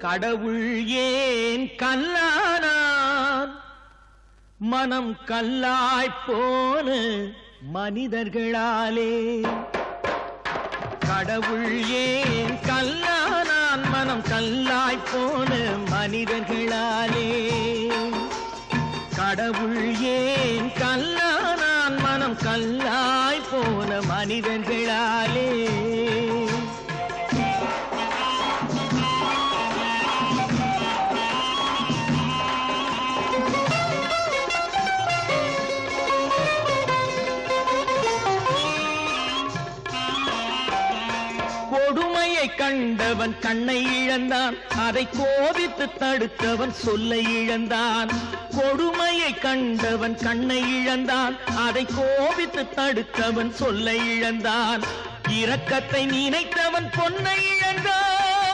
கடவுள் ஏன் கல்லானான் மனம் கல்லாய்ப்போன மனிதர்களாலே கடவுள் ஏன் கல்லானான் மனம் கல்லாய்ப்போன மனிதர்களாலே கடவுள் ஏன் கல்லானான் மனம் கல்லாய்ப்போன மனிதர்களாலே கொடுமையை கண்டவன் கண்ணை இழந்தான் அதை கோபித்து தடுத்தவன் சொல்லை இழந்தான் கொடுமையை கண்டவன் கண்ணை இழந்தான் அதை கோபித்து தடுத்தவன் சொல்லை இழந்தான் இரக்கத்தை நினைத்தவன் பொன்னை இழந்தான்